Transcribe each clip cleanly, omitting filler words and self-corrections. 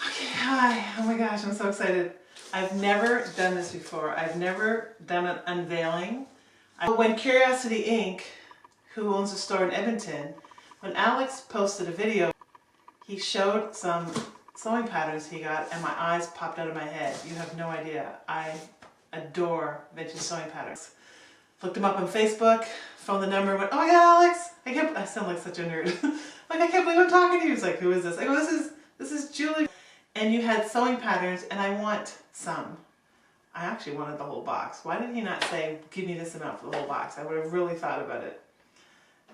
Okay, hi. Oh my gosh, I'm so excited. I've never done this before. I've never done an unveiling. When Curiosity Inc, who owns a store in Edmonton, when Alex posted a video, he showed some sewing patterns he got and my eyes popped out of my head. You have no idea. I adore vintage sewing patterns. Looked him up on Facebook, phoned the number, went, oh my god, Alex! I sound like such a nerd. Like, I can't believe I'm talking to you. He's like, who is this? I go, this is Julie. And you had sewing patterns and I want some. I actually wanted the whole box. Why did he not say, give me this amount for the whole box? I would have really thought about it.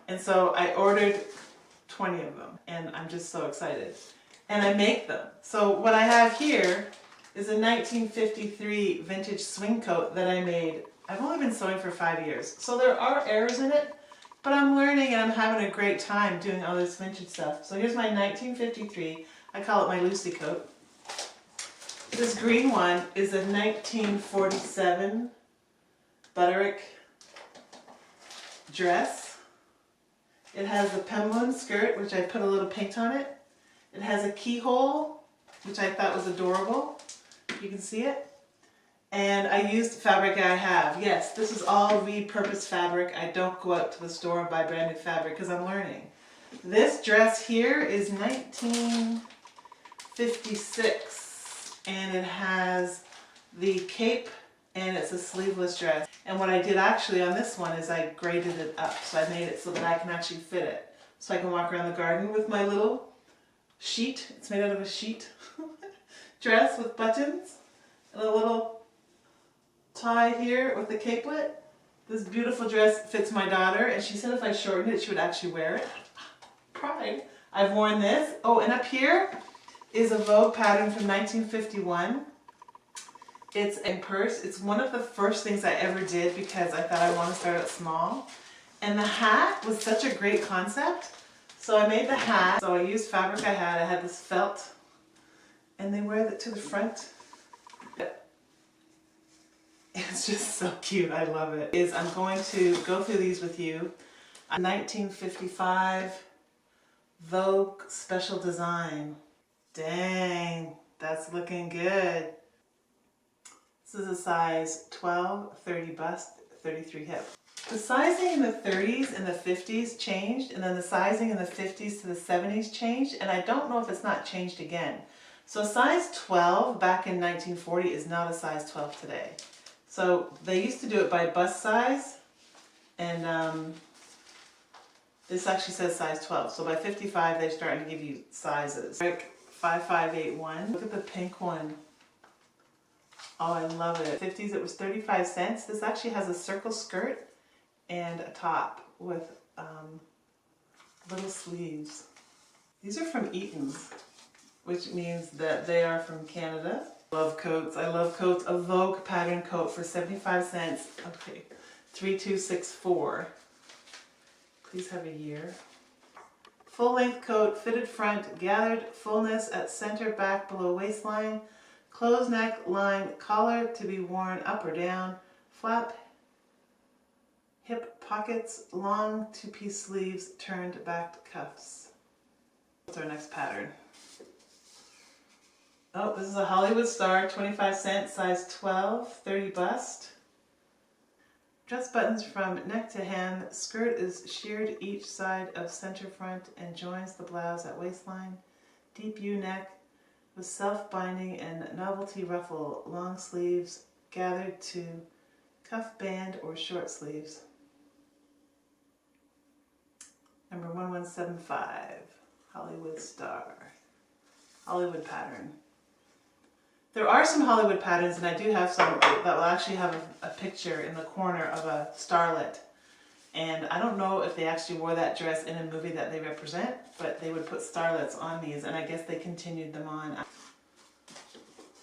And so I ordered 20 of them and I'm just so excited. And I make them. So what I have here is a 1953 vintage swing coat that I made. I've only been sewing for 5 years, so there are errors in it, but I'm learning and I'm having a great time doing all this vintage stuff. So here's my 1953, I call it my Lucy coat. This green one is a 1947 Butterick dress. It has a pemblon skirt, which I put a little paint on it. It has a keyhole, which I thought was adorable. You can see it. And I used fabric I have. Yes, this is all repurposed fabric. I don't go out to the store and buy brand new fabric because I'm learning. This dress here is 1956 and it has the cape and it's a sleeveless dress. And what I did actually on this one is I graded it up. So I made it so that I can actually fit it. So I can walk around the garden with my little sheet. It's made out of a sheet dress with buttons and a little tie here with the capelet. This beautiful dress fits my daughter and she said if I shortened it she would actually wear it. Pride. I've worn this. Oh, and up here is a Vogue pattern from 1951. It's a purse. It's one of the first things I ever did because I thought I want to start out small. And the hat was such a great concept. So I made the hat. So I used fabric I had. I had this felt and they wear it to the front. It's just so cute. I love it. I'm going to go through these with you. A 1955 Vogue special design. Dang, that's looking good. This is a size 12, 30 bust, 33 hip. The sizing in the 30s and the 50s changed, and then the sizing in the 50s to the 70s changed, and I don't know if it's not changed again. So a size 12 back in 1940 is not a size 12 today. So they used to do it by bust size, and this actually says size 12. So by 55, they're starting to give you sizes. Like 5581. Look at the pink one. Oh, I love it. 50s, it was 35 cents. This actually has a circle skirt and a top with little sleeves. These are from Eaton's, which means that they are from Canada. Love coats. I love coats. A Vogue pattern coat for 75 cents. Okay, 3264. Please have a year. Full length coat, fitted front, gathered fullness at center back below waistline, closed neck line, collar to be worn up or down, flap, hip pockets, long two-piece sleeves, turned back cuffs. What's our next pattern? Oh, this is a Hollywood Star, 25 cents, size 12, 30 bust. Dress buttons from neck to hem. Skirt is sheared each side of center front and joins the blouse at waistline. Deep U neck with self-binding and novelty ruffle. Long sleeves gathered to cuff band or short sleeves. Number 1175, Hollywood Star. Hollywood pattern. There are some Hollywood patterns, and I do have some that will actually have a picture in the corner of a starlet. And I don't know if they actually wore that dress in a movie that they represent, but they would put starlets on these, and I guess they continued them on.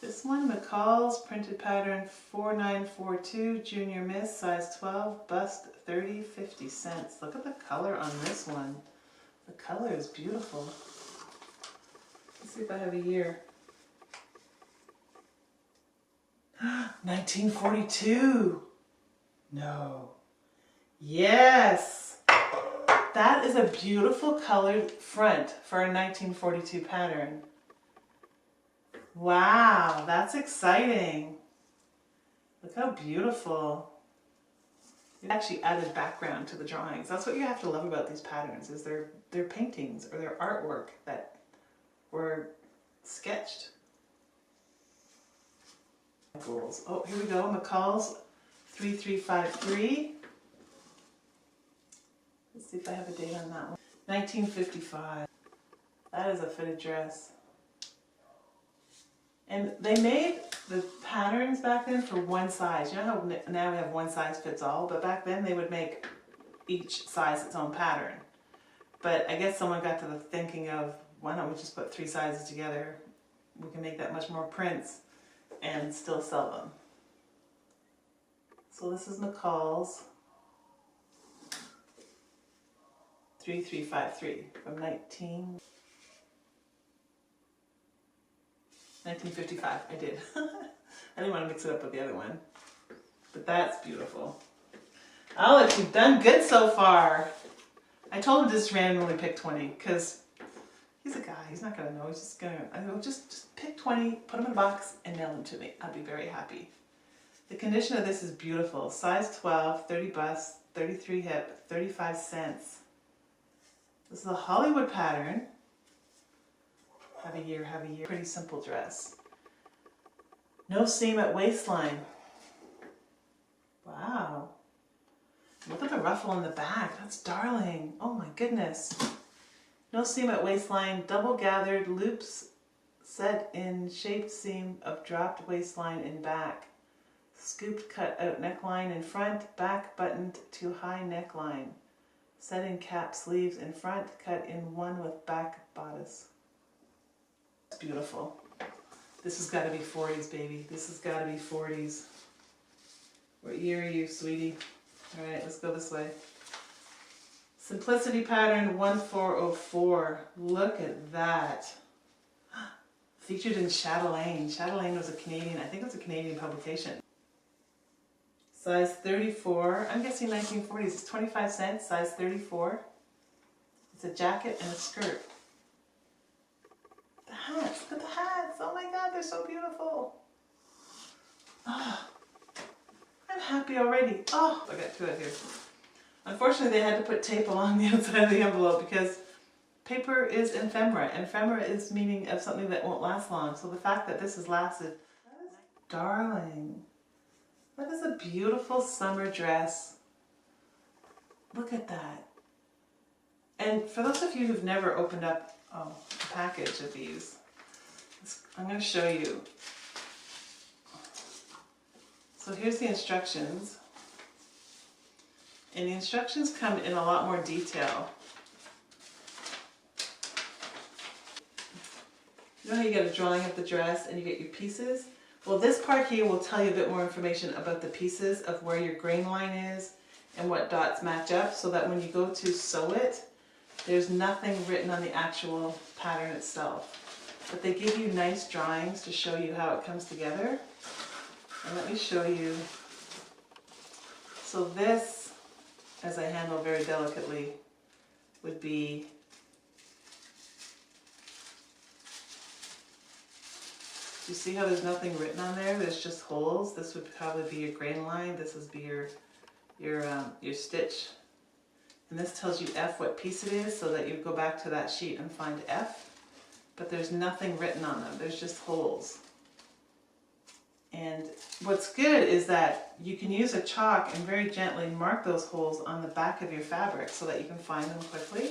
This one, McCall's printed pattern 4942, Junior Miss, size 12, bust 30, 50 cents. Look at the color on this one. The color is beautiful. Let's see if I have a year. 1942. No. Yes. That is a beautiful colored front for a 1942 pattern. Wow, that's exciting. Look how beautiful. It actually added background to the drawings. That's what you have to love about these patterns, is they're paintings or their artwork that were sketched. Goals. Oh, here we go. McCall's 3353. Let's see if I have a date on that one. 1955. That is a fitted dress. And they made the patterns back then for one size. You know how now we have one size fits all, but back then they would make each size its own pattern. But I guess someone got to the thinking of, why don't we just put 3 sizes together? We can make that much more prints and still sell them. So this is McCall's 3353 from 1955. I did. I didn't want to mix it up with the other one. But that's beautiful. Alex, you've done good so far. I told him to just randomly pick 20 because he's a guy. He's not going to know. He's just going to, I go, just pick 20, put them in a box, and mail them to me. I'll be very happy. The condition of this is beautiful. Size 12, 30 bust, 33 hip, 35 cents. This is a Hollywood pattern. Have a year. Pretty simple dress. No seam at waistline. Wow. Look at the ruffle in the back. That's darling. Oh my goodness. No seam at waistline. Double gathered loops set in shaped seam of dropped waistline in back. Scooped cut out neckline in front. Back buttoned to high neckline. Set in cap sleeves in front. Cut in one with back bodice. Beautiful. This has got to be 40s, baby. This has got to be 40s. What year are you, sweetie? All right, let's go this way. Simplicity pattern 1404. Look at that. Featured in Chatelaine. Chatelaine was a Canadian, I think it was a Canadian publication. Size 34. I'm guessing 1940s. It's 25 cents, size 34. It's a jacket and a skirt. The hats, look at the hats. Oh my God, they're so beautiful. Oh, I'm happy already. Oh, I got 2 out here. Unfortunately, they had to put tape along the outside of the envelope because paper is ephemera. Ephemera is meaning of something that won't last long. So the fact that this has lasted, that is darling. That is a beautiful summer dress. Look at that. And for those of you who've never opened up a package of these, I'm going to show you. So here's the instructions. And the instructions come in a lot more detail. You know how you get a drawing of the dress and you get your pieces? Well, this part here will tell you a bit more information about the pieces of where your grain line is and what dots match up, so that when you go to sew it, there's nothing written on the actual pattern itself. But they give you nice drawings to show you how it comes together. And let me show you. So this, as I handle very delicately, would be you see how there's nothing written on there? There's just holes. This would probably be your grain line. This would be your stitch. And this tells you F what piece it is, so that you go back to that sheet and find F. But there's nothing written on them. There's just holes. And what's good is that you can use a chalk and very gently mark those holes on the back of your fabric so that you can find them quickly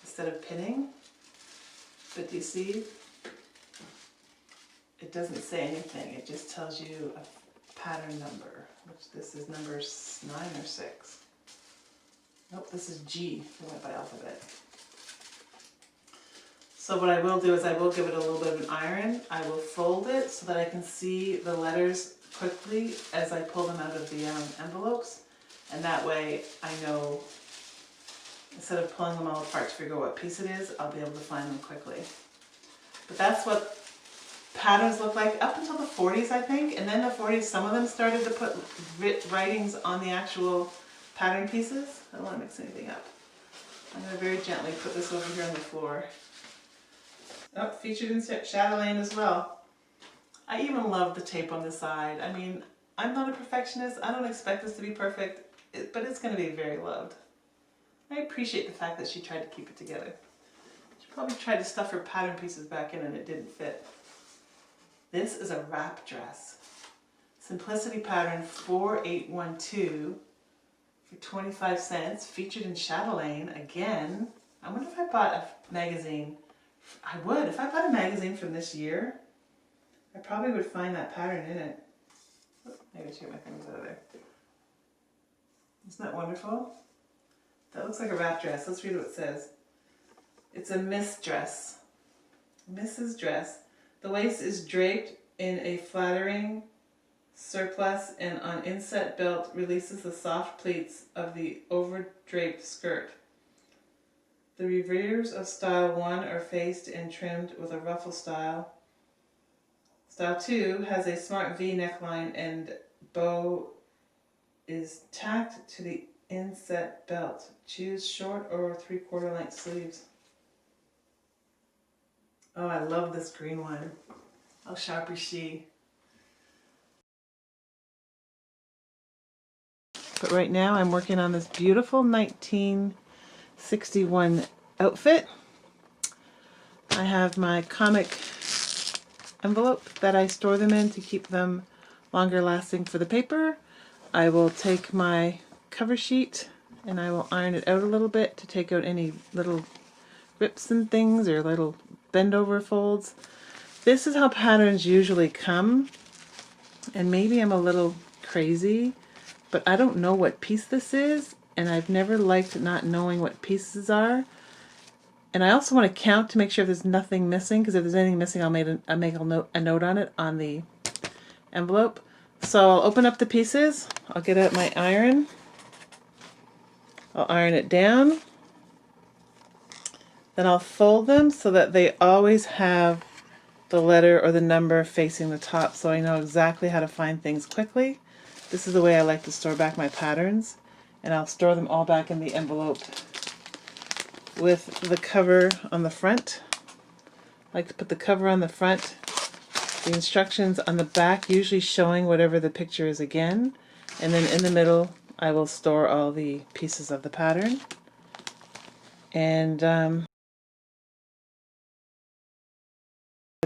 instead of pinning. But do you see? It doesn't say anything. It just tells you a pattern number, which this is number 9 or 6. Nope, this is G. I went by alphabet. So what I will do is I will give it a little bit of an iron. I will fold it so that I can see the letters quickly as I pull them out of the envelopes. And that way I know, instead of pulling them all apart to figure out what piece it is, I'll be able to find them quickly. But that's what patterns look like up until the 40s, I think. And then the 40s, some of them started to put writings on the actual pattern pieces. I don't want to mix anything up. I'm going to very gently put this over here on the floor. Oh, featured in Chatelaine as well. I even love the tape on the side. I mean, I'm not a perfectionist. I don't expect this to be perfect, but it's going to be very loved. I appreciate the fact that she tried to keep it together. She probably tried to stuff her pattern pieces back in and it didn't fit. This is a wrap dress. Simplicity pattern 4812 for 25 cents, featured in Chatelaine again. I wonder if I bought a magazine. I would. If I bought a magazine from this year, I probably would find that pattern in it. Maybe I should get my things out of there. Isn't that wonderful? That looks like a wrap dress. Let's read what it says. It's a Miss dress. Mrs. dress. The waist is draped in a flattering surplice and on inset belt releases the soft pleats of the over-draped skirt. The revers of style 1 are faced and trimmed with a ruffle style. Style 2 has a smart V neckline and bow is tacked to the inset belt. Choose short or 3/4 length sleeves. Oh, I love this green one. How sharp is she? But right now I'm working on this beautiful 1961 outfit. I have my comic envelope that I store them in to keep them longer lasting for the paper. I will take my cover sheet and I will iron it out a little bit to take out any little rips and things or little bend over folds. This is how patterns usually come, and maybe I'm a little crazy, but I don't know what piece this is, and I've never liked not knowing what pieces are. And I also want to count to make sure there's nothing missing, because if there's anything missing, I'll make a note on it on the envelope. So I'll open up the pieces. I'll get out my iron. I'll iron it down. Then I'll fold them so that they always have the letter or the number facing the top, so I know exactly how to find things quickly. This is the way I like to store back my patterns, and I'll store them all back in the envelope with the cover on the front. I like to put the cover on the front, the instructions on the back, usually showing whatever the picture is again, and then in the middle I will store all the pieces of the pattern. And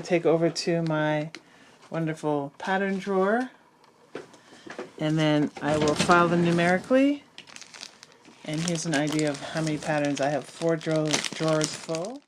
take over to my wonderful pattern drawer, and then I will file them numerically. And here's an idea of how many patterns. I have 4 drawers full.